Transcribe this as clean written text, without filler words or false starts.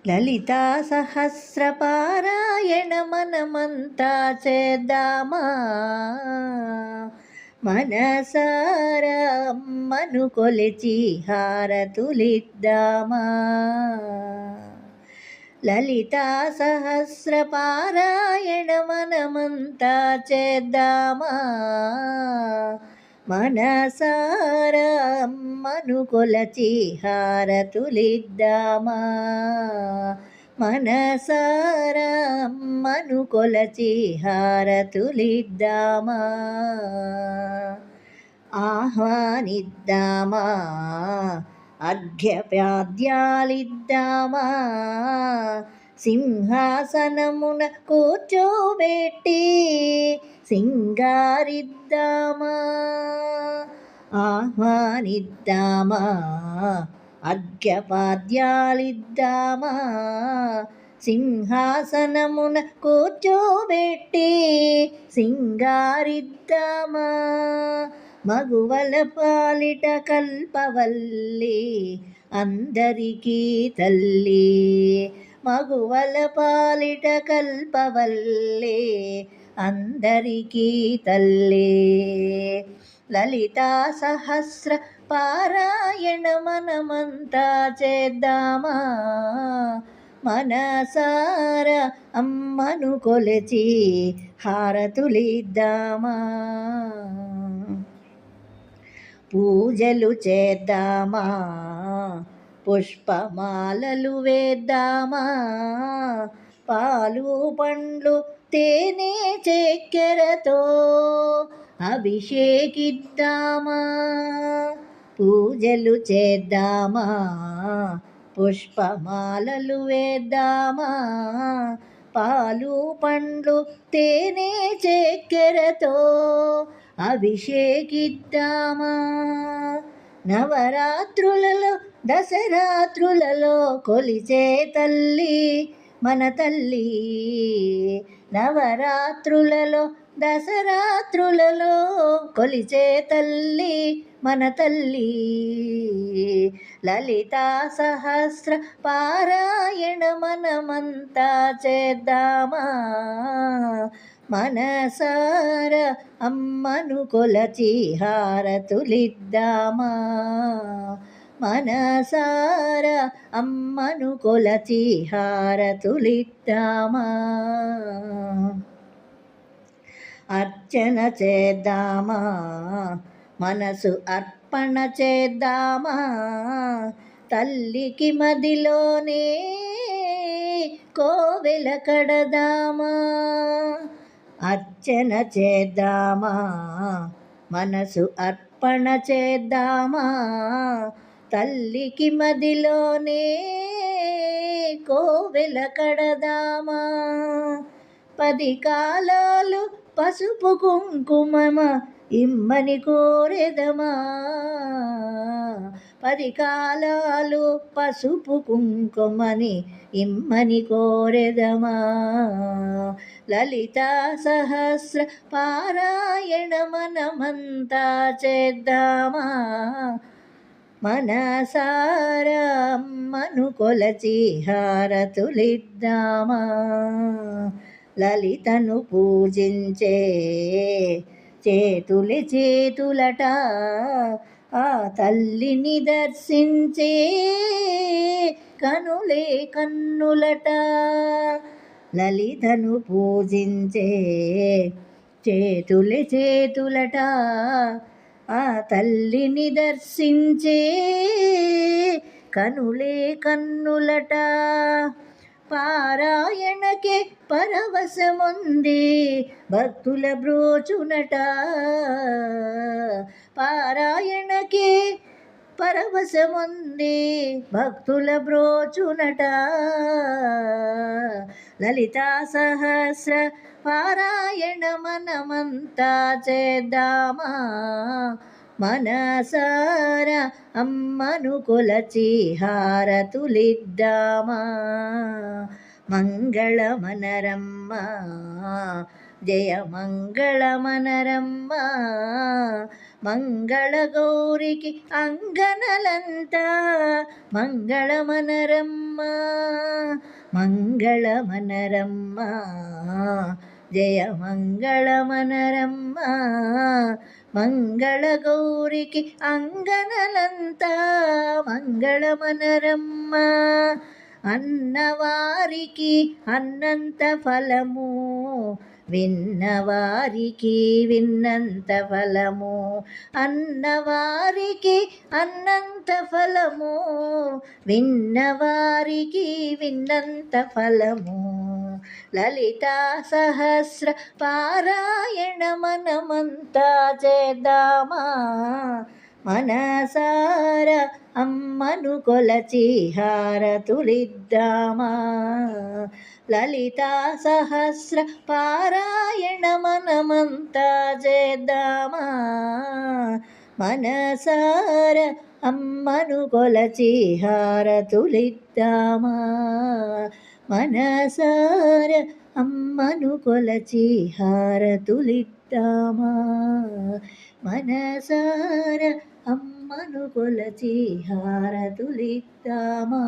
లలితా సహస్రపారాయణ మనమంతా చేద్దామా, మనసారా అమ్మను కొలిచి హారతులిద్దామా. లలితా సహస్రపారాయణ మనమంతా చేద్దామా, మనసారా అమ్మను కొలచి హారతులిద్దామా. మనసారా అమ్మను కొలచి హారతులిద్దామా. ఆహ్వానిద్దామా, అర్ఘ్యపాద్యాలిద్దామా, సింహాసనమున కూర్చోబెట్టి సింగారిద్దామా. ఆహ్వానిద్దామా, అర్ఘ్యపాద్యాలిద్దామా, సింహాసనమున కూర్చోబెట్టి సింగారిద్దామా. మగువల పాలిట కల్పవల్లి అందరికీ తల్లి, మగువల పాలిట కల్పవల్లి అందరికీ తల్లి. లలితా సహస్ర పారాయణ మనమంతా చేద్దామా, మనసారా అమ్మను కొలిచి హారతులిద్దామా. పూజలు చేద్దామా, పుష్పమాలలు వేద్దామా, పాలు పండ్లు తేనె చక్కెరతో అభిషేకిద్దామా. పూజలు చేద్దామా, పుష్పమాలలు వేద్దామా, పాలు పండ్లు తేనె చక్కెరతో అభిషేకిద్దామా. నవరాత్రులలో దసరాత్రులలో కొలిచే తల్లి మన తల్లి, నవరాత్రులలో దసరాత్రులలో కొలిచే తల్లి మన తల్లి. లలితా సహస్ర పారాయణ మనమంతా చేద్దామా, మనసారా అమ్మను కొలచి హారతులిద్దామా. మనసారా అమ్మను కొలచి హారతులిద్దామా. అర్చన చేద్దామా, మనసు అర్పణ చేద్దామా, తల్లికి మదిలోనే కోవెల కడదామా. అర్చన చేద్దామా, మనసు అర్పణ చేద్దామా, తల్లికి మదిలోనే కోవెల కడదామా. 10 కాలాలు పసుపు కుంకుమమ ఇమ్మని కోరెదమా, 10 కాలాలు పసుపు కుంకుమని ఇమ్మని కోరెదమా. లలితా సహస్ర పారాయణ మనమంతా చేద్దామా, మనసారా అమ్మను కొలచి హారతులిద్దామా. లలితను పూజించే చేతులే చేతులట, ఆ తల్లిని దర్శించే కనులే కన్నులట. లలితను పూజించే చేతులే చేతులట, ఆ తల్లిని దర్శించే కనులే కన్నులట. పారాయణకే పరవశముంది భక్తుల బ్రోచునట, పారాయణకే పరవశముంది భక్తుల బ్రోచునట. లలితా సహస్ర పారాయణ మనమంతా చేద్దామా, మనసారా అమ్మను కొలచి హారతులిద్దామా. మంగళమనరమ్మ జయ మంగళమనరమ్మ, మంగళగౌరికి అంగనలంతా మంగళమనరమ్మ. మంగళమనరమ్మ జయ మంగళమనరమ్మ మంగళగౌరికి అంగనలంతా మంగళమనరమ్మ అన్నవారికి అన్నంత ఫలము విన్నవారికి విన్నంత ఫలము అన్నవారికి అన్నంత ఫలము విన్నవారికి విన్నంత ఫలము లలితా సహస్ర పారాయణ మనమంతా చేద్దామా మనసార అమ్మను కొలచి హారతులిద్దామా లలితా సహస్ర పారాయణ మనమంతా చేద్దామా మనసార అమ్మను కొలచి హారతులిద్దామా మనసార అమ్మను కొలచి హారతులిద్దామా మనసార అమ్మను కొలచి హారతులిద్దామా.